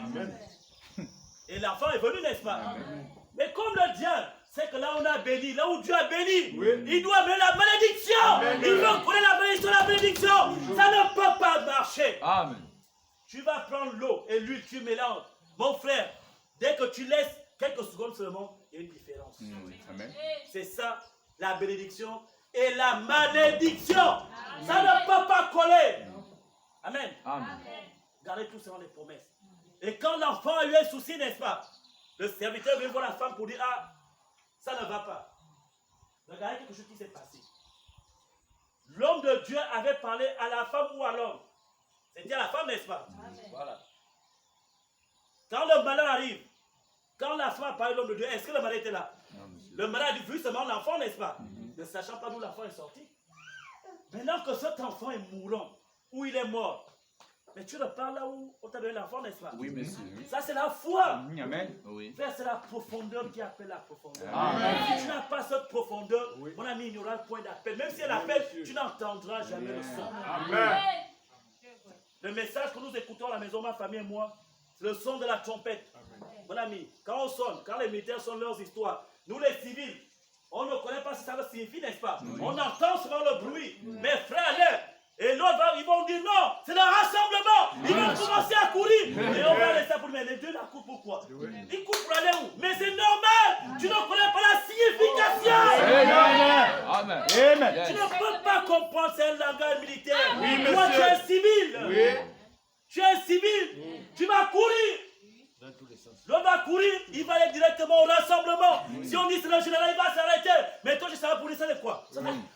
Amen. Et l'enfant est venu, n'est-ce pas? Amen. Mais comme le diable, c'est que là on a béni, là où Dieu a béni, oui, il doit amener la malédiction. Amen. Il veut connaître la bénédiction. Ça ne peut pas marcher. Amen. Tu vas prendre l'eau et l'huile, tu mélanges. Mon frère, dès que tu laisses quelques secondes seulement, il y a une différence. Amen. C'est ça, la bénédiction et la malédiction. Amen. Ça ne peut pas coller. Amen. Amen. Gardez tout selon les promesses. Et quand l'enfant a eu un souci, n'est-ce pas? Le serviteur vient voir la femme pour dire, ah, ça ne va pas. Regardez quelque chose qui s'est passé. L'homme de Dieu avait parlé à la femme ou à l'homme. C'était à la femme, n'est-ce pas? Amen. Voilà. Quand le malheur arrive, quand la femme a parlé à l'homme de Dieu, est-ce que le malheur était là? Non, le malheur a dit, vu seulement l'enfant, n'est-ce pas? Ne sachant pas d'où l'enfant est sorti. Maintenant que cet enfant est mourant, où il est mort, mais tu repars là où on t'a donné l'enfant, n'est-ce pas? Oui, monsieur. Ça, c'est la foi. Amen. Oui. Frère, c'est la profondeur qui appelle la profondeur. Amen. Si tu n'as pas cette profondeur, oui, mon ami, il n'y aura point d'appel. Même si elle appelle, tu n'entendras jamais le son. Amen. Le message que nous écoutons à la maison, ma famille et moi, c'est le son de la trompette. Amen. Mon ami, quand on sonne, quand les militaires sonnent leurs histoires, nous les civils, on ne connaît pas ce que ça signifie, n'est-ce pas? Oui. On entend souvent le bruit. Oui. Mais frère, et l'autre, ils vont dire non, c'est le rassemblement. Ils vont commencer à courir. Et on va laisser pour lui. Mais les deux la courent pourquoi? Ils courent pour aller où? Mais c'est normal. Tu ne connais pas la signification. Amen. Amen. Tu ne peux pas comprendre ce langage militaire. Oui, toi, tu es un civil. Oui. Tu es un civil. Tu vas courir. L'homme va courir, il va aller directement au rassemblement. Si on dit c'est le général, il va s'arrêter. Mais toi, je savais pour lui, ça de quoi?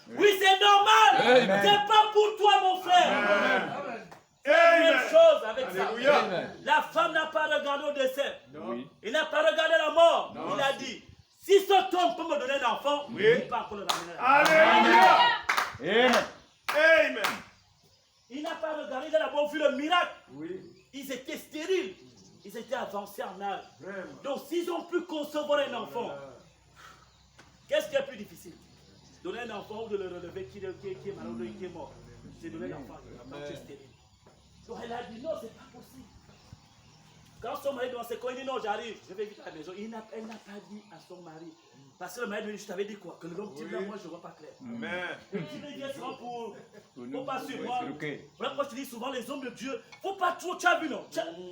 Oui, c'est normal. C'est pas pour toi, mon frère. C'est la même chose avec ça. La femme n'a pas regardé au décès. Il n'a pas regardé la mort. Il a dit, si cet homme peut me donner un enfant, il ne peut pas encore le ramener. Alléluia. Amen. Il n'a pas regardé, il a d'abord vu le miracle. Ils étaient stériles. Ils étaient avancés en âge. Donc, s'ils ont pu concevoir un enfant, qu'est-ce qui est plus difficile? Donner un enfant ou de le relever qui est malheureux, qui est mort. C'est donner un enfant quand tu es stérile. Donc, elle a dit non, c'est pas possible. Quand son mari dans ses coins, il dit non, j'arrive, je vais vite à la maison. Elle n'a pas dit à son mari. Parce que le mari lui dit, je t'avais dit quoi? Que l'homme dit là, moi je ne vois pas clair. Le petit veut dire souvent pour faut pas suivre moi. Voilà pourquoi je te dis souvent, les hommes de Dieu, faut pas trop, tu as vu non?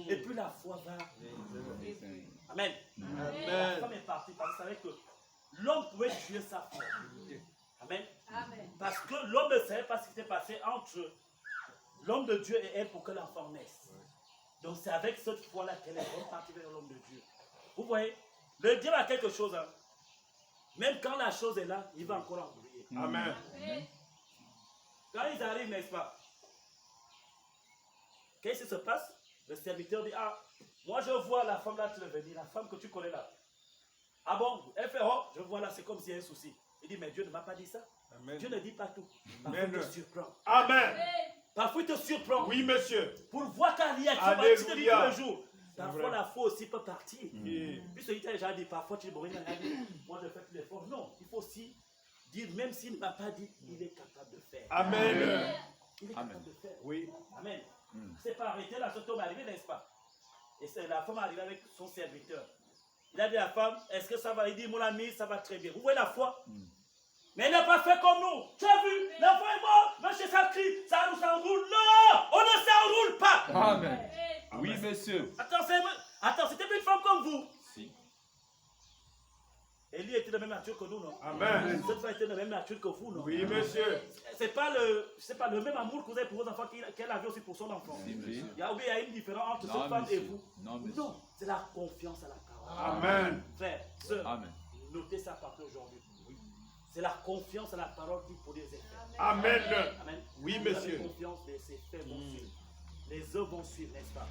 Et puis la foi va. Amen. La femme est partie parce qu'elle savait que l'homme pouvait tuer sa foi. Amen. Parce que l'homme ne savait pas ce qui s'est passé entre l'homme de Dieu et elle pour que l'enfant naisse. Donc c'est avec cette foi-là qu'elle est partie vers l'homme de Dieu. Vous voyez, le diable a quelque chose. Hein. Même quand la chose est là, il va encore embrouiller. Amen. Quand ils arrivent, n'est-ce pas? Qu'est-ce qui se passe? Le serviteur dit, ah, moi je vois la femme là, tu veux venir, la femme que tu connais là. Ah bon? Elle fait, oh, je vois là, c'est comme s'il y a un souci. Il dit, mais Dieu ne m'a pas dit ça. Amen. Dieu ne dit pas tout. Parfois il te surprend. Amen. Parfois il te surprend. Oui, monsieur. Pour voir ta réaction, tu te dis tous les jours. Parfois la foi aussi peut partir. Puis celui qui a déjà dit, parfois tu es bon, moi je fais plus d'efforts. Non, il faut aussi dire, même s'il ne m'a pas dit, il est capable de faire. Amen. Il est capable de faire. Oui. Amen. C'est pas arrêté là, cet homme est arrivé, n'est-ce pas? Et c'est la femme est arrivée avec son serviteur. Il a dit à la femme, est-ce que ça va? Il dit, mon ami, ça va très bien. Vous voyez la foi? Mais il n'a pas fait comme nous. Tu as vu? L'enfant est mort, monsieur ça crie, ça nous s'enroule. Non, on ne s'enroule pas. Amen. Oui, monsieur. Attends, c'était une femme comme vous. Si. Élie était de la même nature que nous, non? Amen. Cette femme était de la même nature que vous, non? Oui, monsieur. C'est pas le même amour que vous avez pour vos enfants qu'elle avait aussi pour son enfant. Si, il y a une différence entre cette femme et vous. Non, c'est la confiance à la parole. Amen. Frère, sœur, Amen. notez ça partout aujourd'hui. C'est la confiance à la parole qui produit des effets. Amen. Amen. Oui, monsieur. monsieur. Confiance, les effets vont suivre. Les œuvres vont suivre, n'est-ce pas?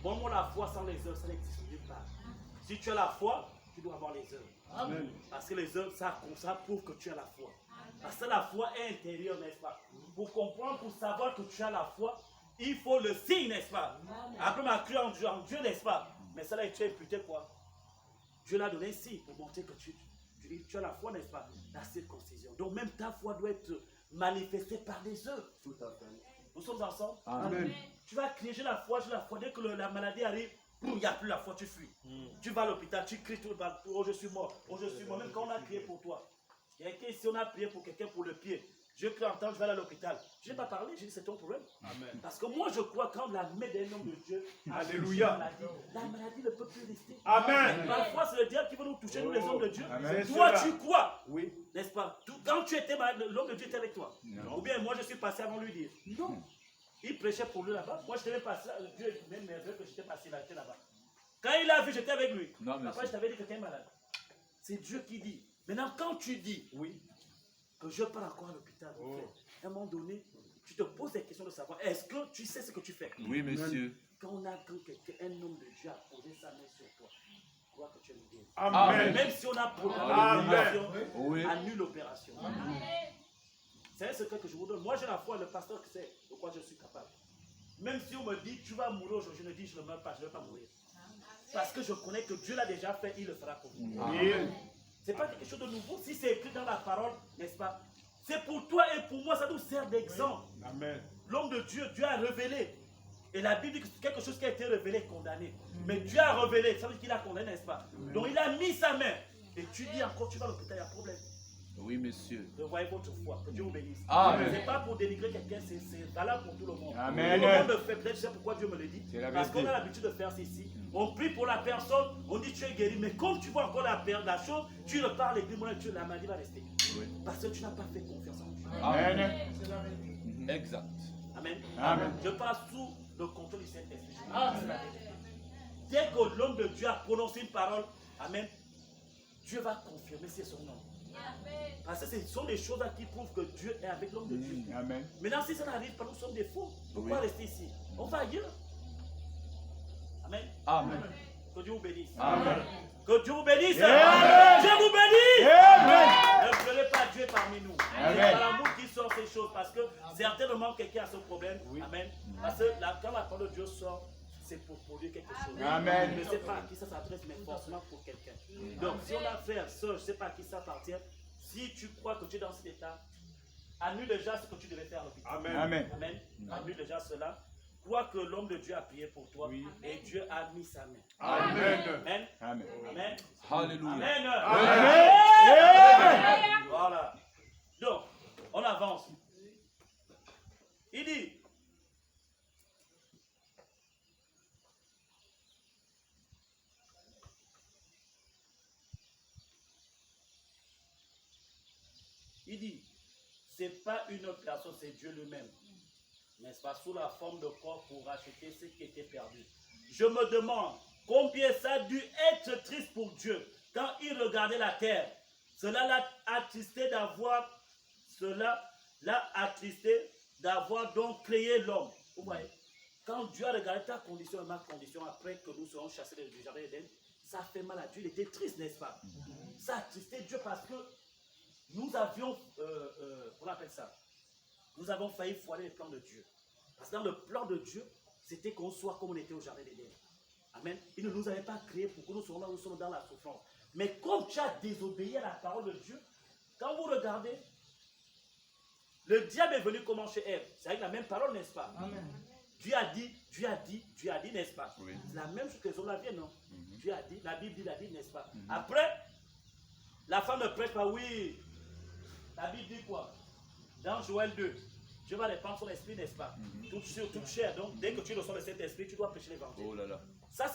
Bon, moi, la foi sans les œuvres, ça n'existe pas. Si tu as la foi, tu dois avoir les œuvres. Amen. Parce que les œuvres, ça prouve que tu as la foi. Parce que la foi est intérieure, n'est-ce pas? Pour comprendre, pour savoir que tu as la foi, il faut le signe, n'est-ce pas? Après, on a cru en Dieu, n'est-ce pas? Mais ça là, tu as imputé quoi? Dieu l'a donné un signe pour montrer que tu as la foi, n'est-ce pas? La circoncision. Donc même ta foi doit être manifestée par des œuvres. Tout à fait. Nous sommes ensemble. Amen. Tu vas crier, j'ai la foi, j'ai la foi. Dès que la maladie arrive, Il n'y a plus la foi, tu fuis. Tu vas à l'hôpital, tu cries tout le temps, oh je suis mort, oh je suis mort. Même quand on a prié pour toi. Quelqu'un ici, on a prié pour quelqu'un pour le pied. Je crie en temps, je vais aller à l'hôpital. Je n'ai pas parlé, j'ai dit c'est ton problème. Amen. Parce que moi je crois quand la main d'un homme de Dieu, Alléluia. la maladie ne peut plus rester. Amen. Parfois c'est le diable qui veut nous toucher, nous les hommes de Dieu. Amen. Toi C'est tu cela. crois, Oui. n'est-ce pas? Quand tu étais malade, l'homme de Dieu était avec toi. Non. Ou bien moi je suis passé avant lui dire. Non. Il prêchait pour lui là-bas. Moi je t'avais passé, Dieu est même merveilleux que j'étais passé là-bas. Quand il a vu, j'étais avec lui. Non, mais après je t'avais dit que tu es malade. C'est Dieu qui dit. Maintenant quand tu dis Oui. que je pars encore à l'hôpital, à un moment donné, tu te poses des questions de savoir, est-ce que tu sais ce que tu fais? Oui, monsieur. Quand on a un homme de Dieu a posé sa main sur toi, crois que tu es guéri. Amen. Même si on a programmé Amen. l'opération, Oui. annule l'opération. C'est un secret que je vous donne. Moi j'ai la foi, le pasteur qui sait de quoi je suis capable. Même si on me dit tu vas mourir aujourd'hui, je ne dis je ne meurs pas, je ne vais pas mourir. Parce que je connais que Dieu l'a déjà fait, il le fera pour vous. Oui. C'est pas quelque chose de nouveau. Si c'est écrit dans la parole, n'est-ce pas? C'est pour toi et pour moi, ça nous sert d'exemple. Amen. L'homme de Dieu, Dieu a révélé. Et la Bible dit que quelque chose qui a été révélé est condamné. Mais Dieu a révélé, ça veut dire qu'il a condamné, n'est-ce pas? Donc il a mis sa main. Et tu dis encore, tu vas à l'hôpital, il y a un problème. Oui, monsieur. Revoyez votre foi, que Dieu vous bénisse. Amen. Ce n'est pas pour dénigrer quelqu'un, c'est valable pour tout le monde. Amen. Tout le monde le fait, peut-être, je sais pourquoi Dieu me le dit. C'est la Parce qu'on vérité. a l'habitude de faire ceci. On prie pour la personne, on dit tu es guéri, mais comme tu vois encore la chose, tu repars l'église, la maladie va rester. Oui. Parce que tu n'as pas fait confiance en Dieu. Amen. Exact. Amen. Amen. Je passe sous le contrôle du Saint-Esprit. C'est la vérité. Dès que l'homme de Dieu a prononcé une parole, Amen, Dieu va confirmer c'est son nom. Parce que ce sont des choses qui prouvent que Dieu est avec l'homme de Dieu. Amen. Maintenant, si ça n'arrive pas, nous sommes des faux. Pourquoi rester ici? On va ailleurs. Amen. Amen. Que Dieu vous bénisse. Amen. Que Dieu vous bénisse. Amen. Dieu vous bénisse. Amen. Ne pleurez pas, Dieu est parmi nous. Amen. C'est par l'amour qui sort ces choses. Parce que certainement quelqu'un a ce problème. Amen. Parce que quand la parole de Dieu sort, c'est pour produire quelque chose. Amen. Je ne sais pas à qui ça s'adresse, mais forcément pour quelqu'un. Donc, si on a frère, soeur, je ne sais pas à qui ça appartient. Si tu crois que tu es dans cet état, annule déjà ce que tu devais faire à l'hôpital. Amen. Amen. Amen. Annule déjà cela. Crois que l'homme de Dieu a prié pour toi et Dieu a mis sa main. Amen. Amen. Amen. Amen. Alléluia. Amen. Amen. Voilà. Donc, on avance. Il dit, c'est pas une autre personne, c'est Dieu lui-même. N'est-ce pas, sous la forme de corps pour racheter ce qui était perdu. Je me demande combien ça a dû être triste pour Dieu quand il regardait la terre. Cela l'a attristé d'avoir donc créé l'homme. Vous voyez, quand Dieu a regardé ta condition et ma condition après que nous serons chassés du jardin d'Éden, ça fait mal à Dieu. Il était triste, n'est-ce pas? Ça a attristé Dieu parce que nous avions, on appelle ça, nous avons failli foirer le plan de Dieu. Parce que dans le plan de Dieu, c'était qu'on soit comme on était au jardin d'Éden. Amen. Il ne nous avait pas créé pour que nous soyons là où nous sommes dans la souffrance. Mais comme tu as désobéi à la parole de Dieu, quand vous regardez, le diable est venu comment chez Ève. C'est avec la même parole, n'est-ce pas? Amen. Dieu a dit, n'est-ce pas? Oui. C'est la même chose que les hommes la viennent, non? Dieu a dit, la Bible dit, n'est-ce pas? Après, la femme ne prête pas, oui. La Bible dit quoi? Dans Joël 2, Dieu va répandre son esprit, n'est-ce pas? Toute chair. Donc, dès que tu reçois le Saint-Esprit, tu dois prêcher l'évangile. Oh là là. Ça,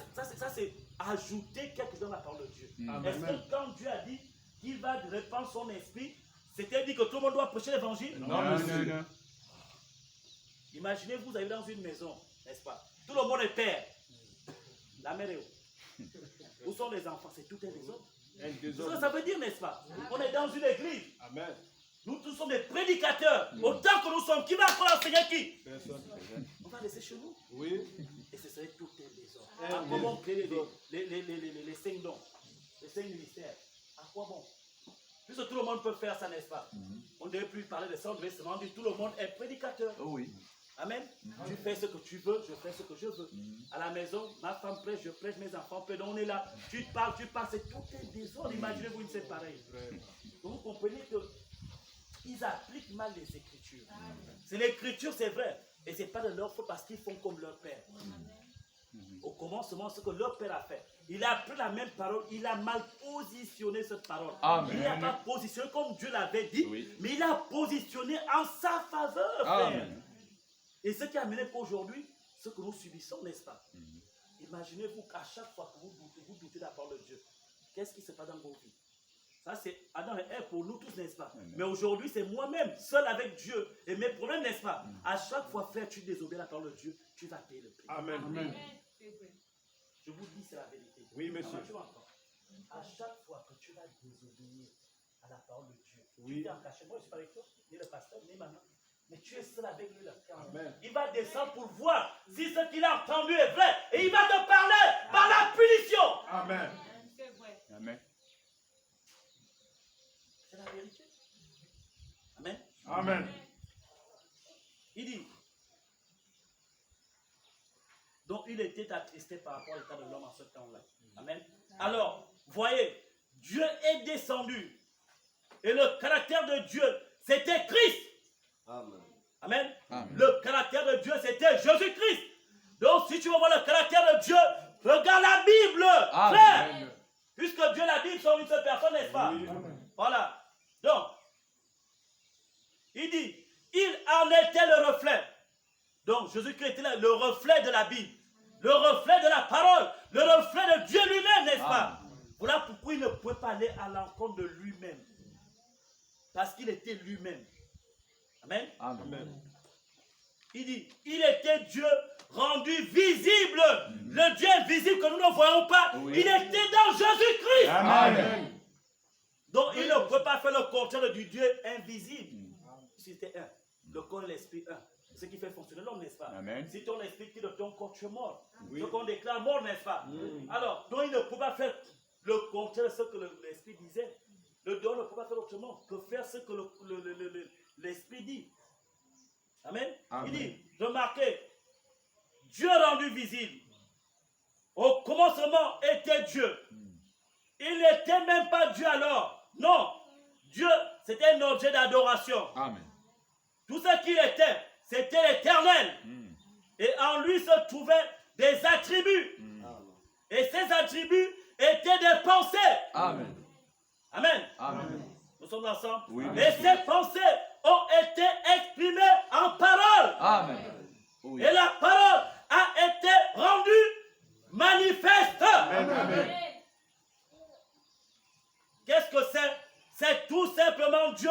c'est ajouter quelque chose dans la parole de Dieu. Est-ce que quand Dieu a dit qu'il va répandre son esprit, c'était dit que tout le monde doit prêcher l'évangile? Non, monsieur. Imaginez, vous allez dans une maison, n'est-ce pas? Tout le monde est père. La mère est où? Où sont les enfants? C'est tout un désordre. Ça veut dire, n'est-ce pas? On est dans une église. Amen. Nous tous sommes des prédicateurs. Autant que nous sommes, qui va encore enseigner qui? Personne. On va laisser chez nous. Oui. Et ce serait tout un désordre. À quoi bon créer les 5 dons, les 5 ministères? À quoi bon? Puisque tout le monde peut faire ça, n'est-ce pas? On ne devait plus parler de ça, on devait seulement dire tout le monde est prédicateur. Oh oui. Amen. Tu fais ce que tu veux, je fais ce que je veux. À la maison, ma femme prêche, je prêche, mes enfants prêchent. On est là, tu parles, c'est tout un désordre. Imaginez-vous une scène pareille. Donc vous comprenez que ils appliquent mal les Écritures. C'est l'écriture, c'est vrai. Et ce n'est pas de leur faute parce qu'ils font comme leur père. commencement, ce que leur père a fait. Il a pris la même parole, il a mal positionné cette parole. Amen. Il n'a pas positionné comme Dieu l'avait dit, Oui. mais il a positionné en sa faveur, frère. Amen. Et ce qui a amené qu'aujourd'hui, ce que nous subissons, n'est-ce pas? Imaginez-vous qu'à chaque fois que vous doutez de la parole de Dieu, qu'est-ce qui se passe dans vos vies? Ça, c'est Adam et Ève pour nous tous, n'est-ce pas? Amen. Mais aujourd'hui, c'est moi-même, seul avec Dieu. Et mes problèmes, n'est-ce pas? À chaque fois, frère, tu désobéis à la parole de Dieu, tu vas payer le prix. Amen. Amen. Je vous dis, c'est la vérité. Oui, monsieur. Tu m'entends? À chaque fois que tu vas désobéir à la parole de Dieu, Oui. tu es en cachet. Moi, je suis pas avec toi, ni le pasteur, ni maman. Mais tu es seul avec lui là. Amen. Il va descendre pour voir si ce qu'il a entendu est vrai. Et il va te parler par la punition. Amen. Amen. C'est la vérité. Amen. Amen. Il dit. Donc il était attristé par rapport à l'état de l'homme en ce temps-là. Amen. Alors, voyez, Dieu est descendu. Et le caractère de Dieu, c'était Christ. Amen. Amen. Amen. Le caractère de Dieu, c'était Jésus-Christ. Donc, si tu veux voir le caractère de Dieu, regarde la Bible, frère. Amen. Puisque Dieu et la Bible sont une seule personne, n'est-ce pas? Oui. Voilà. Donc, il dit, il en était le reflet. Donc, Jésus-Christ était le reflet de la Bible. Le reflet de la parole. Le reflet de Dieu lui-même, n'est-ce pas? Voilà pourquoi il ne pouvait pas aller à l'encontre de lui-même. Parce qu'il était lui-même. Amen. Amen. Il dit, il était Dieu rendu visible. Le Dieu invisible que nous ne voyons pas, Oui. il était dans Jésus-Christ. Amen. Donc il ne peut pas faire le contraire du Dieu invisible. C'était un. Le corps et l'esprit un. C'est ce qui fait fonctionner l'homme, n'est-ce pas? Amen. Si ton esprit quitte de ton corps, tu es mort. Oui. Ce qu'on déclare mort, n'est-ce pas? Alors, donc il ne peut pas faire le contraire de ce que l'esprit disait. Le don ne peut pas faire autrement que faire ce que l'esprit dit. Amen. Amen. Il dit, remarquez, Dieu rendu visible. Au commencement était Dieu. Il n'était même pas Dieu alors. Non. Dieu, c'était un objet d'adoration. Amen. Tout ce qu'il était, c'était l'éternel. Et en lui se trouvaient des attributs. Et ces attributs étaient des pensées. Amen. Amen. Amen. Nous sommes ensemble. Oui. Et ces pensées ont été exprimées en parole. Amen. Oui. Et la parole a été rendue manifeste. Amen. Qu'est-ce que c'est? C'est tout simplement Dieu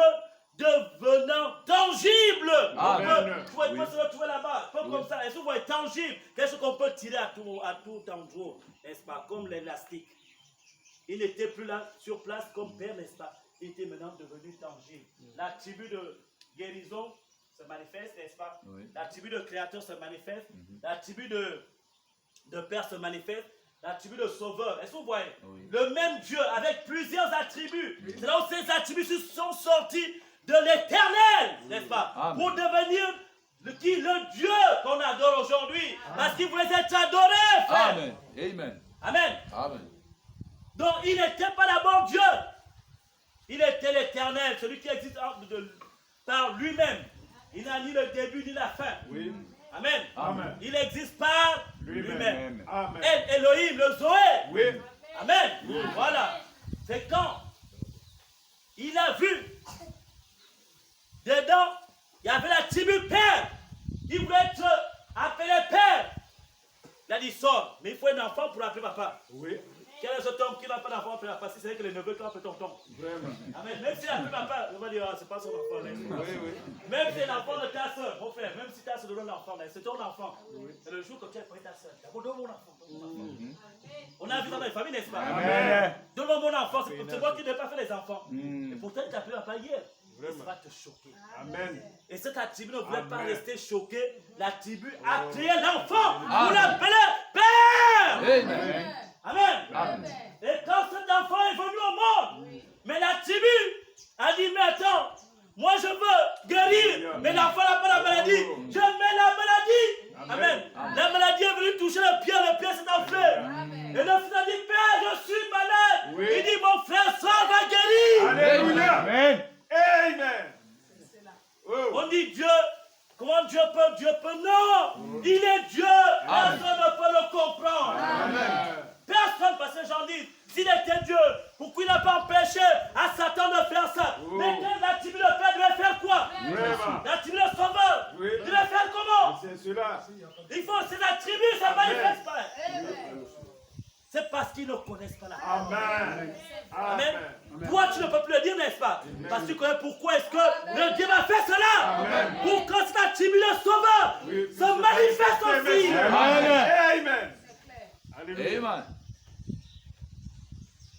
devenant tangible. Amen. Vous pouvez se retrouver là-bas, comme ça. Est-ce que vous voyez tangible? Quelque chose qu'on peut tirer à tout endroit, n'est-ce pas? Comme l'élastique. Il n'était plus là sur place comme père, n'est-ce pas? Il était maintenant devenu tangible. La tribu de guérison se manifeste, n'est-ce pas? Oui. La tribu de créateur se manifeste. La tribu de père se manifeste. La tribu de sauveur. Est-ce que vous voyez? Oui. Le même Dieu avec plusieurs attributs. C'est là où ces attributs sont sortis de l'éternel, n'est-ce pas? Amen. Pour devenir le Dieu qu'on adore aujourd'hui. Parce qu'il voulait être adoré, frère. Amen. Amen. Amen. Amen. Donc il n'était pas d'abord Dieu. Il était l'éternel, celui qui existe par lui-même. Il n'a ni le début ni la fin. Oui. Amen. Amen. Il existe par Lui-même. lui-même. Amen. El Elohim, le Zoé. Oui. Amen. Voilà. C'est quand il a vu dedans, il y avait la tribu père. Il voulait être appelé père. Il a dit sors, mais il faut un enfant pour l'appeler papa. Oui. Quel est cet homme qui n'a pas d'enfant pour l'appeler papa? Si c'est que les neveux qui appellent tonton. Vraiment. Amen. Même si l'appelle papa, on va dire ah, c'est pas son enfant. Là. Oui, oui. Même si c'est l'enfant de ta soeur, mon frère, même si ta soeur donne l'enfant, c'est ton enfant. C'est le jour que tu as pris ta soeur. D'abord, donne mon enfant. Donne mon enfant. On a vu dans les familles, n'est-ce pas? Amen. Donne-moi mon enfant, c'est moi qui n'ai pas fait les enfants. Et pourtant, il t'a appelé papa hier. Vraiment. Ça va te choquer. Amen. Et cette tribu ne voulait pas Amen. rester choquée. La tribu a créé l'enfant pour Amen. l'appeler Père. Amen. Amen. Amen. Et quand cet enfant est venu au monde, mais la tribu a dit, mais attends, moi je veux guérir, mais l'enfant n'a pas la maladie, je mets la maladie. Amen. La maladie est venue toucher le pied s'est enflé. Et le fils a dit, Père, je suis malade. Oui. Il dit, mon frère, ça va guérir. Alléluia. Amen. Amen. Oh. On dit Dieu, comment Dieu peut? Dieu peut, non. Il est Dieu, personne ne peut le comprendre. Parce qu'ils ne connaissent pas la Amen. parole. Amen. Amen. Toi, tu ne peux plus le dire, n'est-ce pas? Parce que tu connais pourquoi est-ce que le Dieu m'a fait cela. Amen. Pour que cet attribut de sauveur Oui, se manifeste aussi. Amen. Alléluia. Amen.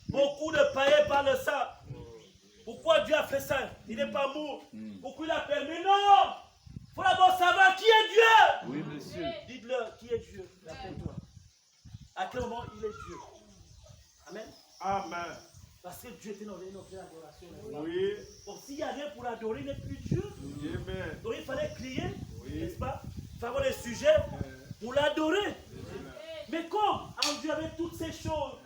Beaucoup de païens parlent de ça. Pourquoi Dieu a fait ça? Il n'est pas mort. Pourquoi il a permis? Non! Il faut d'abord savoir qui est Dieu. Oui, monsieur. Dites-le, qui est Dieu? Rappelle-toi. À quel moment il est Dieu? Amen. Amen. Parce que Dieu était dans une autre adoration. Oui. Donc s'il n'y a rien pour l'adorer, il n'est plus Dieu. Amen. Donc il fallait crier, Oui. n'est-ce pas? Il fallait avoir des sujets pour l'adorer. Mais comme en Dieu avait toutes ces choses,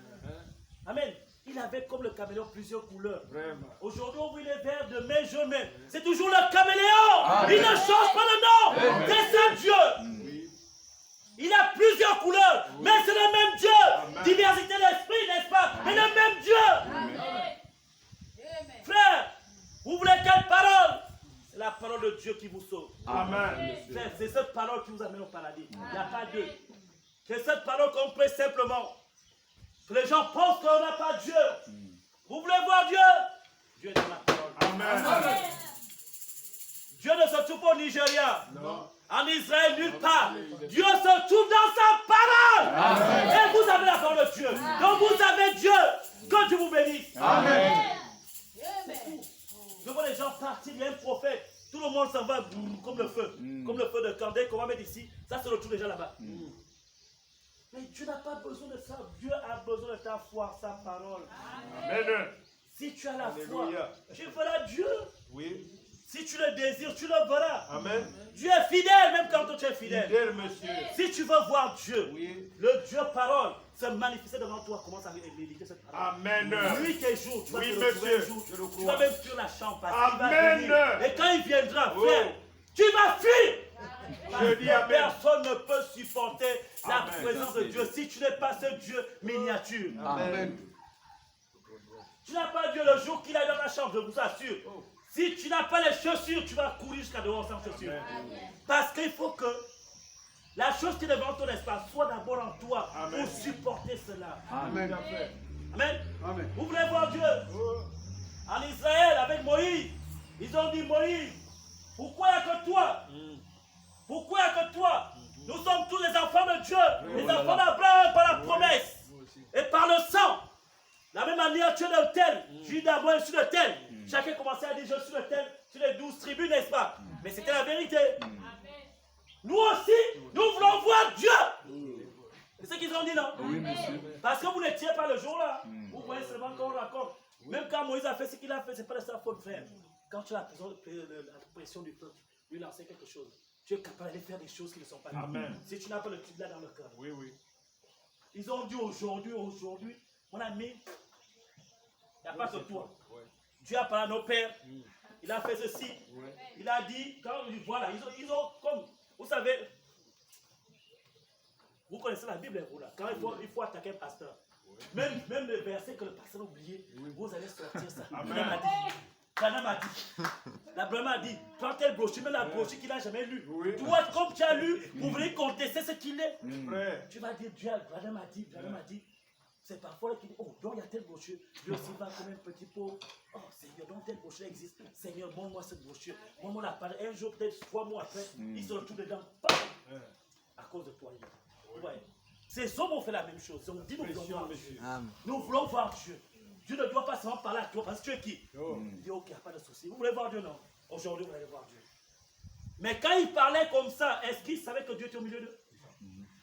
amen, il avait comme le caméléon plusieurs couleurs. Vraiment. Aujourd'hui, on voit les verts, demain, jamais. C'est toujours le caméléon. Il ne change pas le nom. C'est ça Dieu. Oui. Il a plusieurs couleurs, mais c'est le même Dieu. Amen. Diversité d'esprit, n'est-ce pas? Mais le même Dieu. Frère, vous voulez quelle parole? C'est la parole de Dieu qui vous sauve. Amen. Frère, c'est cette parole qui vous amène au paradis. Il n'y a pas deux. C'est cette parole qu'on prie simplement. Que les gens pensent qu'on n'a pas Dieu. Vous voulez voir Dieu? Dieu est dans la parole. Amen. Dieu ne se trouve pas au Nigeria. Non. En Israël, nulle part. Dieu se trouve dans sa parole. Et vous avez la parole de Dieu. Donc vous avez Dieu. Que Dieu vous bénisse. Amen. Je vois les gens partir, il y a un prophète. Tout le monde s'en va comme le feu. Comme le feu de camp. Dès qu'on va mettre ici, ça se retrouve déjà là-bas. Mais Dieu n'a pas besoin de ça. Dieu a besoin de ta foi, sa parole. Amen. Si tu as la foi, Alléluia. tu verras Dieu. Oui. Si tu le désires, tu le verras. Amen. Dieu est fidèle, même quand toi tu es fidèle. Fidèle, monsieur. Si tu veux voir Dieu, Oui. le Dieu parole se manifester devant toi, commence à méditer cette parole. Amen. Nuit et jour, tu vas Oui, te retrouver monsieur. un jour. Je le Tu crois. vas même fuir la chambre parce qu'il va Amen. venir. Et quand il viendra, Oh. frère, tu vas fuir. Parce Je que dis Amen. personne ne peut supporter la Amen. présence de Dieu si tu n'es pas ce Dieu miniature. Amen. Tu n'as pas Dieu le jour qu'il aille dans ta chambre, je vous assure. Si tu n'as pas les chaussures, tu vas courir jusqu'à dehors sans chaussures. Parce qu'il faut que la chose qui est devant ton espace soit d'abord en toi Amen. pour supporter cela. Amen. Amen. Amen. Vous voulez voir Dieu? Oh. En Israël, avec Moïse, ils ont dit Moïse, pourquoi il n'y a que toi? Pourquoi il n'y a que toi? Nous sommes tous les enfants de Dieu, les enfants d'Abraham par la promesse et par le sang. La même manière, tu es de tel, Judas, moi je suis de tel. Chacun commençait à dire je suis de tel, sur les 12 tribus, n'est-ce pas? Mais c'était la vérité. Nous aussi, nous voulons voir Dieu. C'est ce qu'ils ont dit, non? Oui, monsieur. Parce que vous n'étiez pas le jour-là. Vous voyez seulement qu'on raconte. Même quand Moïse a fait ce qu'il a fait, ce n'est pas de sa faute, frère. Quand tu as la pression du peuple, lui lancer quelque chose, tu es capable de faire des choses qui ne sont pas là. Amen. Si tu n'as pas le truc là dans le cœur. Oui, oui. Ils ont dit aujourd'hui, mon ami, il n'y a pas que toi. Dieu a parlé à nos pères. Il a fait ceci. Il a dit, quand voilà, ils ont comme, vous savez, vous connaissez la Bible, vous là. Quand il faut attaquer un pasteur. Même le verset que le pasteur a oublié, vous allez sortir ça. Branham a dit. La Branham a dit, prends telle brochure, même la brochure qu'il n'a jamais lue. Oui. Toi, comme tu as lu, vous voulez contester ce qu'il est. Frère. Tu vas dire, Dieu, Branham a dit. C'est parfois qu'il dit, oh, donc il y a telle brochure. Dieu aussi va comme un petit pot. Oh, Seigneur, donc telle brochure existe. Seigneur, montre-moi cette brochure. Montre-moi la parole. Un jour, peut-être 3 mois après, il se retrouve dedans. Bam! À cause de toi. Vous voyez? Ces hommes ont fait la même chose. Ils ont dit, nous voulons voir Dieu. Nous voulons voir Dieu. Dieu ne doit pas seulement parler à toi parce que tu es qui? Il dit, ok, il n'y a pas de souci. Vous voulez voir Dieu? Non. Aujourd'hui, vous allez voir Dieu. Mais quand il parlait comme ça, est-ce qu'il savait que Dieu était au milieu d'eux?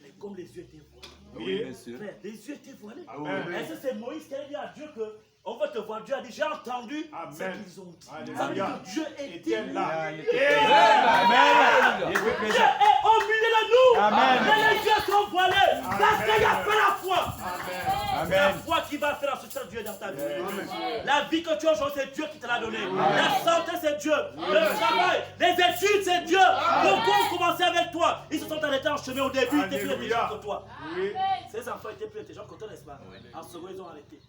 Mais comme les yeux étaient voilés. Oui, monsieur. Frère, les yeux étaient voilés. Amen. Est-ce que c'est Moïse qui a dit à Dieu que on va te voir? Dieu a dit, j'ai entendu Amen. ce qu'ils ont dit. Alléluia. Ça veut dire que Dieu était là. Là. Dieu est au milieu de nous. Amen. Mais les yeux sont voilés. Parce qu'il n'y a pas la foi. Amen. C'est la foi qui va faire en sorte que Dieu est dans ta vie. La vie que tu as aujourd'hui, c'est Dieu qui te l'a donnée. La santé, c'est Dieu. Le travail, les études, c'est Dieu. Beaucoup ont commencé avec toi. Ils se sont arrêtés en chemin au début. Ils étaient plus intelligents que toi. Oui. Ces enfants étaient plus intelligents que toi, n'est-ce pas? En second, ils ont arrêté.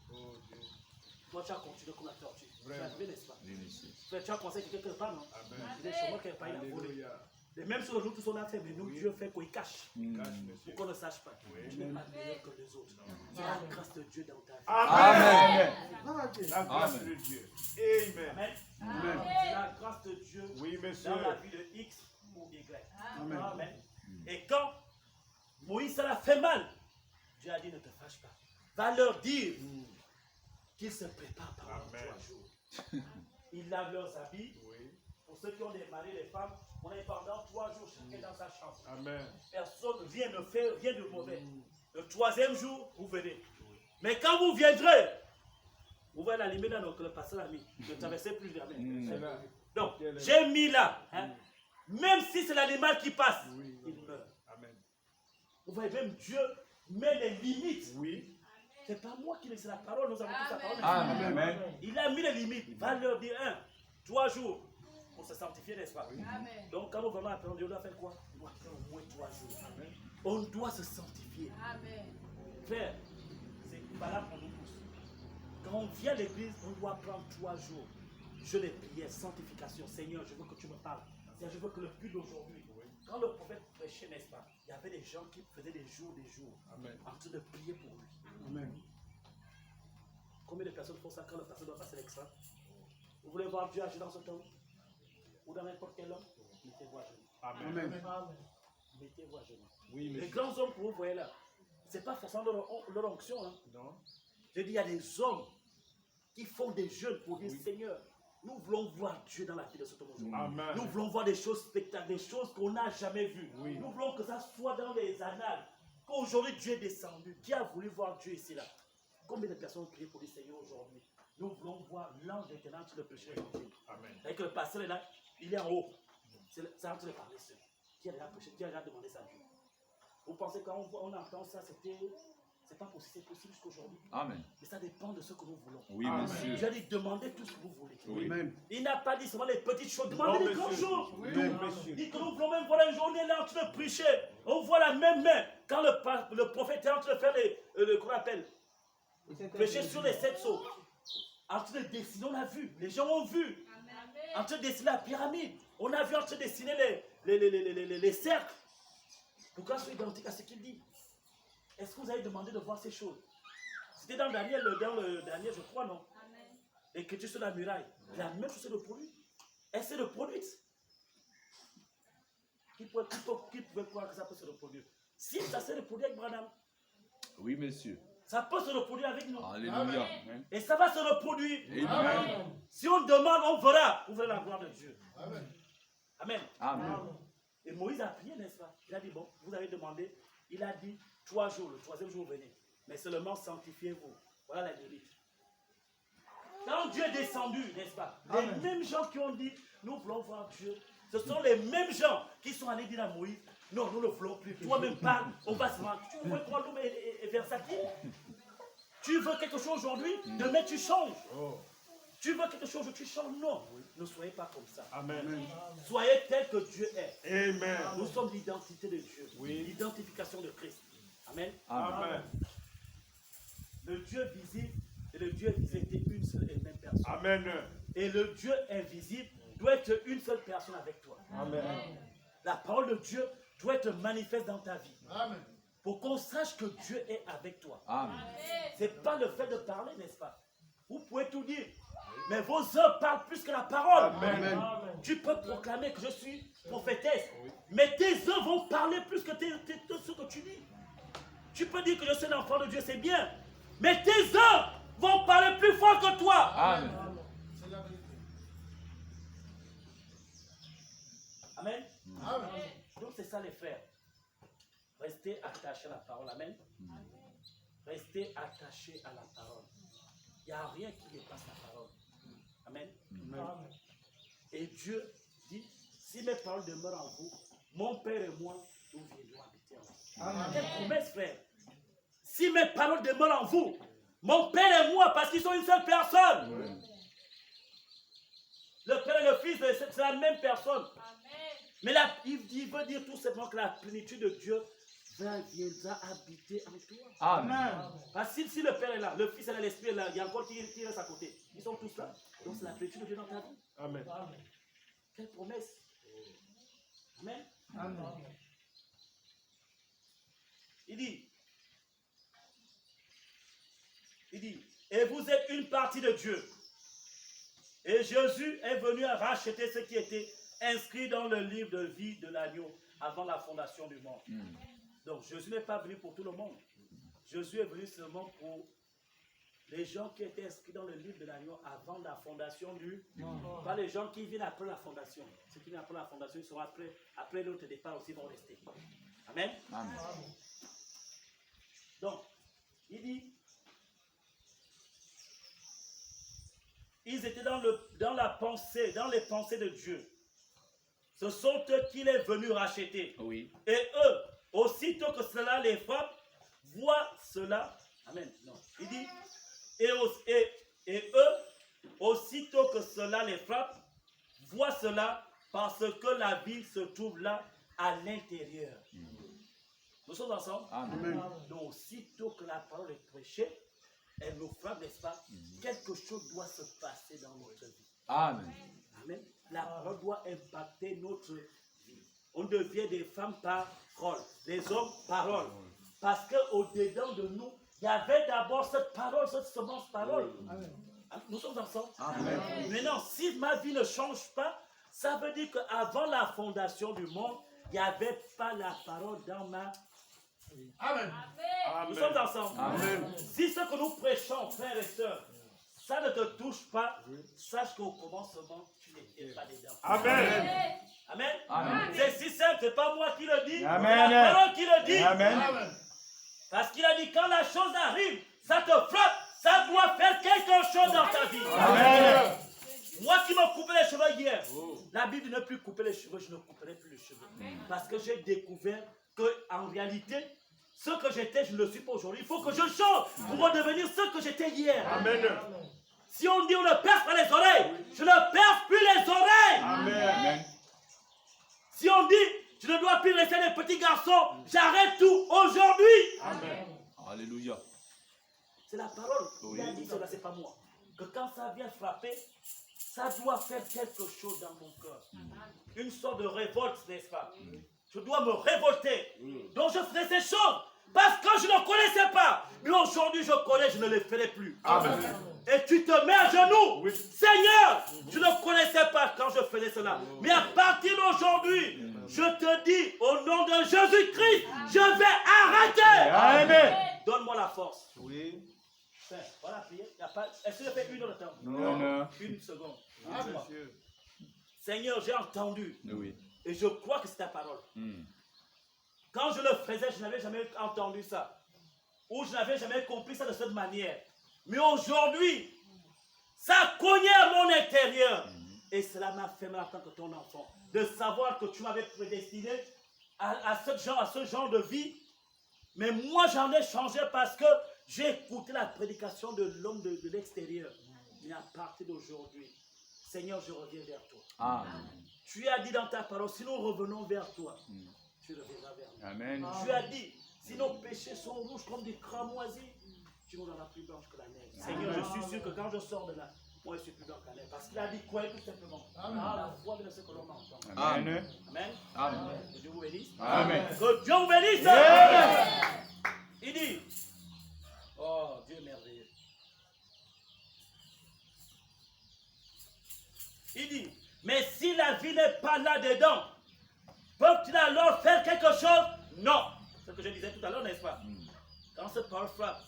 Toi, tu as continué comme la tortue. Tu as arrivé, n'est-ce pas? Oui, monsieur. Frère, tu as pensé que quelque part, non? Il est chez moi quelque part, il a volé. Les mêmes choses que nous tous on a fait, mais nous, Dieu fait qu'on y cache. Cache, Pour monsieur. qu'on ne sache pas. Tu n'es pas meilleur que les autres. C'est la grâce de Dieu dans ta vie. Amen. Amen. La grâce Amen. de Dieu. Amen. Amen. Amen. C'est la grâce de Dieu Oui, monsieur. dans la vie de X ou Y. Amen. Amen. Et quand Moïse, ça l'a fait mal, Dieu a dit ne te fâche pas. Va leur dire qu'ils se préparent pendant Amen. 3 jours. Ils lavent leurs habits. Oui. Pour ceux qui ont des maris, les femmes, on est pendant 3 jours chacun dans sa chambre. Amen. Personne, rien ne fait, rien de mauvais. Le 3e jour, vous venez. Mais quand vous viendrez, vous voyez la limite dans le pasteur a mis. Ne traversez plus jamais. C'est là. Donc, j'ai mis là. Hein, même si c'est l'animal qui passe, Oui. il meurt. Amen. Vous voyez, même Dieu met les limites. Oui. C'est pas moi qui laisse la parole, nous avons tous la parole. Amen. Il a mis les limites. Il va leur dire 3 jours pour se sanctifier, n'est-ce pas? Amen. Donc, quand nous vraiment appelons Dieu, on doit faire quoi? On doit faire au moins 3 jours. Amen. On doit se sanctifier. Amen. Frère, c'est valable pour nous tous. Quand on vient à l'église, on doit prendre 3 jours. Je les priais, sanctification. Seigneur, je veux que tu me parles. Seigneur, je veux que le culte d'aujourd'hui, quand le prophète prêchait, n'est-ce pas, il y avait des gens qui faisaient des jours Amen. en train de prier pour lui. Amen. Combien de personnes font ça quand le pasteur doit passer l'extra? Vous voulez voir Dieu agir dans ce temps? Ou dans n'importe quel homme? Mettez-vous à genoux. Amen. Mettez-vous à genoux. Oui, Les monsieur. grands hommes que vous voyez là, ce n'est pas forcément leur onction. Hein. Non. Je dis, il y a des hommes qui font des jeûnes pour dire, Seigneur, nous voulons voir Dieu dans la vie de cet homme aujourd'hui. Amen. Nous voulons voir des choses spectaculaires, des choses qu'on n'a jamais vues. Oui. Nous voulons que ça soit dans les annales. Qu'aujourd'hui Dieu est descendu. Qui a voulu voir Dieu ici là? Combien de personnes ont prié pour le Seigneur aujourd'hui? Nous voulons voir l'ange éternel qui le péché l'évangile. Amen. Avec le pasteur est là, il est en haut. C'est en train de parler seul. Qui a déjà prêché, qui a déjà demandé ça à Dieu? Vous pensez quand on entend ça, c'est pas possible, c'est possible jusqu'aujourd'hui. Amen. Mais ça dépend de ce que nous voulons. Oui, Amen. monsieur. Dieu a dit demandez tout ce que vous voulez. Oui. Il n'a pas dit seulement les petites choses, demandez Non, les grandes monsieur. choses. Oui, Il monsieur. dit que nous voulons même voir un jour, on est là en train de prêcher. On voit la même main. Quand le prophète est en train de faire qu'on appelle, prêcher sur les 7 sceaux. En train de dessiner, on a vu. Les gens ont vu. En train de dessiner la pyramide. On a vu en train de dessiner les cercles. Pourquoi sont identiques à ce qu'il dit? Est-ce que vous avez demandé de voir ces choses? C'était dans Daniel, je crois, non? L'écriture sur la muraille. La même chose se reproduit. Elle s'est reproduite. Qui pouvait croire que ça peut se reproduire? Si ça s'est reproduit avec Branham, Oui, monsieur. ça peut se reproduire avec nous. Alléluia. Et ça va se reproduire. Amen. Si on demande, on verra. Vous verrez la gloire de Dieu. Amen. Amen. Et Moïse a prié, n'est-ce pas? Il a dit, bon, vous avez demandé. Il a dit, 3 jours, le 3e jour, venez. Mais seulement sanctifiez-vous. Voilà la limite. Quand Dieu est descendu, n'est-ce pas? Les mêmes gens qui ont dit, nous voulons voir Dieu, ce sont les mêmes gens qui sont allés dire à Moïse, non, nous ne voulons plus. Toi-même parle, on va se rendre. Tu veux croire l'homme est versatile? Tu veux quelque chose aujourd'hui? Demain tu changes. Oh. Tu veux quelque chose, tu changes. Non, ne soyez pas comme ça. Amen. Soyez tel que Dieu est. Amen. Nous sommes l'identité de Dieu. Oui. L'identification de Christ. Amen. Amen. Le Dieu visible et le Dieu invisible étaient une seule et même personne. Amen. Et le Dieu invisible doit être une seule personne avec toi. Amen. La parole de Dieu doit être manifeste dans ta vie. Amen. Pour qu'on sache que Dieu est avec toi. Amen. Ce n'est pas le fait de parler, n'est-ce pas? Vous pouvez tout dire. Mais vos œuvres parlent plus que la parole. Amen. Tu peux proclamer que je suis prophétesse. Mais tes œuvres vont parler plus que ce que tu dis. Tu peux dire que je suis un enfant de Dieu, c'est bien. Mais tes œuvres vont parler plus fort que toi. Amen. C'est la vérité. Amen. Amen. Donc c'est ça les frères. Restez attachés à la parole. Amen. Restez attachés à la parole. Il n'y a rien qui dépasse la parole. Amen. Et Dieu dit, si mes paroles demeurent en vous, mon Père et moi, nous viendrons habiter en vous. Quelle promesse, frère. Si mes paroles demeurent en vous, mon Père et moi, parce qu'ils sont une seule personne. Le Père et le Fils, c'est la même personne. Mais là, il veut dire tout simplement que la plénitude de Dieu viendra habiter en toi. Amen. Parce que si le Père est là, le Fils est là, l'Esprit est là, il y a encore qui reste à côté. Ils sont tous là. Donc c'est la plénitude de Dieu dans ta vie. Amen. Quelle promesse. Amen. Amen. Il dit, et vous êtes une partie de Dieu. Et Jésus est venu racheter ce qui était inscrit dans le livre de vie de l'agneau avant la fondation du monde. Donc Jésus n'est pas venu pour tout le monde. Jésus est venu seulement pour les gens qui étaient inscrits dans le livre de l'agneau avant la fondation du monde. Pas les gens qui viennent après la fondation. Ceux qui viennent après la fondation, ils seront après l'autre départ aussi, vont rester. Amen. Amen. Donc, il dit, ils étaient dans les pensées de Dieu. Ce sont eux qu'il est venu racheter. Oui. Et eux, aussitôt que cela les frappe, voient cela. Amen. Non. Il dit, et eux, aussitôt que cela les frappe, voient cela parce que la vie se trouve là à l'intérieur. Nous sommes ensemble. Amen. Donc, aussitôt que la parole est prêchée, elle nous frappe, n'est-ce pas? Quelque chose doit se passer dans notre vie. Amen. Amen. La parole doit impacter notre vie. On devient des femmes parole, des hommes parole. Parce qu'au-dedans de nous, il y avait d'abord cette parole, cette semence parole. Amen. Nous sommes ensemble. Amen. Maintenant, si ma vie ne change pas, ça veut dire qu'avant la fondation du monde, il n'y avait pas la parole dans ma vie. Amen. Nous sommes ensemble. Amen. Si ce que nous prêchons, frères et sœurs, ça ne te touche pas, sache qu'au commencement, tu n'étais pas dedans. Amen. Amen. Amen. C'est si simple, ce n'est pas moi qui le dis, Amen. c'est la parole qui le dit. Amen. Parce qu'il a dit, quand la chose arrive, ça te frappe, ça doit faire quelque chose dans ta vie. Amen. Moi qui me coupais les cheveux hier, la Bible ne plus couper les cheveux, je ne couperai plus les cheveux. Parce que j'ai découvert qu'en réalité, ce que j'étais, je ne le suis pas aujourd'hui. Il faut que je change pour redevenir ce que j'étais hier. Amen. Si on dit on ne perce pas les oreilles, je ne perce plus les oreilles. Amen. Si on dit je ne dois plus rester des petits garçons, j'arrête tout aujourd'hui. Amen. Alléluia. C'est la parole. Oui. Il a dit cela, c'est pas moi. Que quand ça vient frapper, ça doit faire quelque chose dans mon cœur. Une sorte de révolte, n'est-ce pas? Je dois me révolter. Donc je ferai ces choses. Parce que je ne connaissais pas. Mais aujourd'hui je connais, je ne les ferai plus. Amen. Et tu te mets à genoux. Oui. Seigneur, je ne connaissais pas quand je faisais cela. Mais à partir d'aujourd'hui, je te dis, au nom de Jésus-Christ, je vais arrêter. Amen. Donne-moi la force. Oui. Enfin, voilà, prière. Est-ce que je fais une heure de temps? Non. Une seconde. Ah, Dis-moi. monsieur. Seigneur, j'ai entendu. Oui. Et je crois que c'est ta parole. Quand je le faisais, je n'avais jamais entendu ça. Ou je n'avais jamais compris ça de cette manière. Mais aujourd'hui, ça a cogné à mon intérieur. Et cela m'a fait mal en tant que ton enfant. De savoir que tu m'avais prédestiné à ce genre de vie. Mais moi, j'en ai changé parce que j'ai écouté la prédication de l'homme de l'extérieur. Mais à partir d'aujourd'hui, Seigneur, je reviens vers toi. Amen. Tu as dit dans ta parole, si nous revenons vers toi, tu reviendras vers nous. Amen. Tu as dit, si nos péchés sont rouges comme des cramoisis, tu nous rendras plus blanche que la neige. Seigneur, je suis sûr que quand je sors de là, moi je suis plus blanc que la neige. Parce qu'il a dit quoi tout simplement. La foi de ce que l'on entend. Amen. Amen. Amen. Que Dieu vous bénisse. Amen. Que Dieu vous bénisse. Amen. Il dit, oh Dieu merveilleux. Il dit, mais si la vie n'est pas là-dedans, peut-il alors faire quelque chose? Non. C'est ce que je disais tout à l'heure, n'est-ce pas? Quand cette parole frappe,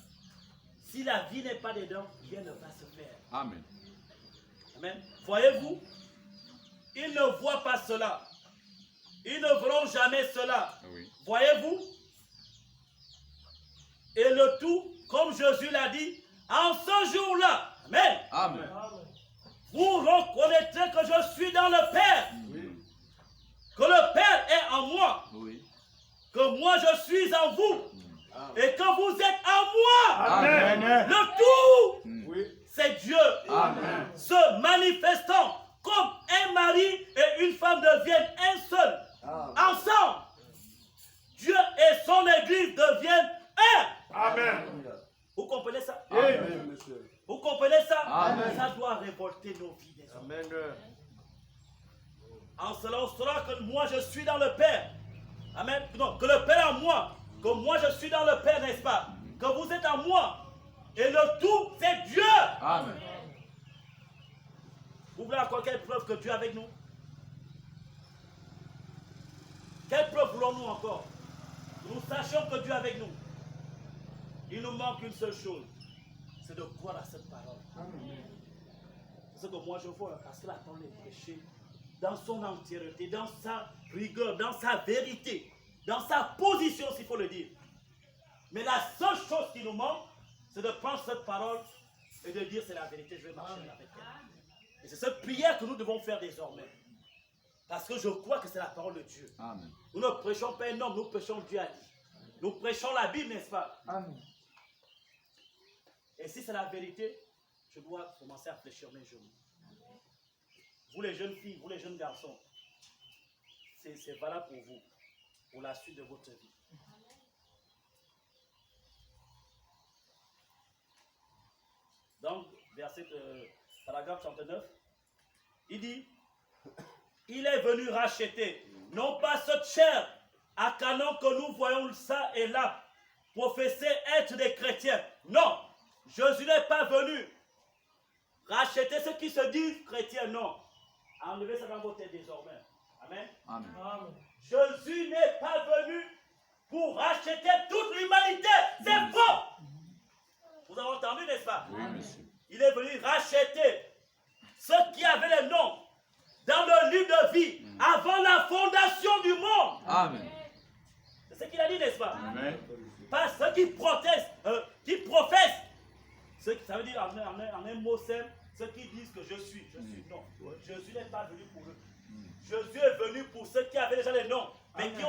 si la vie n'est pas dedans, rien ne va se faire. Amen. Amen. Voyez-vous, ils ne voient pas cela. Ils ne verront jamais cela. Oui. Voyez-vous? Et le tout, comme Jésus l'a dit, en ce jour-là, amen, Amen. vous reconnaîtrez que je suis dans le Père, que le Père est en moi, Oui. que moi je suis en vous, et que vous êtes en moi. Amen. Le tout, Oui. c'est Dieu Amen. se manifestant comme un mari et une femme deviennent un seul, ensemble. Dieu et son Église deviennent un. Amen. Vous comprenez ça? Amen. Vous comprenez ça? Amen. Ça doit révolter nos vies. Les hommes. Amen. En cela, on saura que moi je suis dans le Père. Amen. Non, que le Père en moi, que moi je suis dans le Père, n'est-ce pas? Que vous êtes en moi. Et le tout, c'est Dieu. Amen. Vous voulez encore quelle preuve que Dieu est avec nous? Quelle preuve voulons-nous encore? Nous sachons que Dieu est avec nous. Il nous manque une seule chose, c'est de croire à cette parole. C'est ce que moi je vois, parce que la parole est prêchée dans son entièreté, dans sa rigueur, dans sa vérité, dans sa position, s'il faut le dire. Mais la seule chose qui nous manque, c'est de prendre cette parole et de dire c'est la vérité, je vais marcher avec elle. Et c'est cette prière que nous devons faire désormais. Parce que je crois que c'est la parole de Dieu. Amen. Nous ne prêchons pas un homme, nous prêchons Dieu à dit. Nous prêchons la Bible, n'est-ce pas? Amen. Et si c'est la vérité, je dois commencer à fléchir mes genoux. Vous les jeunes filles, vous les jeunes garçons, c'est valable pour vous, pour la suite de votre vie. Donc, paragraphe 39, il dit, il est venu racheter, non pas cette chair à canon que nous voyons ça et là, professer être des chrétiens. Non, Jésus n'est pas venu racheter ceux qui se disent chrétiens, non. Enlevez ça dans vos têtes désormais. Amen. Amen. Jésus n'est pas venu pour racheter toute l'humanité. C'est faux. Vous avez entendu, n'est-ce pas? Oui, monsieur. Il est venu racheter ceux qui avaient les noms dans le livre de vie avant la fondation du monde. Amen. C'est ce qu'il a dit, n'est-ce pas? Amen. Pas ceux qui protestent, qui professent. Ça veut dire en un mot simple, ceux qui disent que je suis. Non, Jésus n'est pas venu pour eux. Jésus est venu pour ceux qui avaient déjà les noms, mais qui ont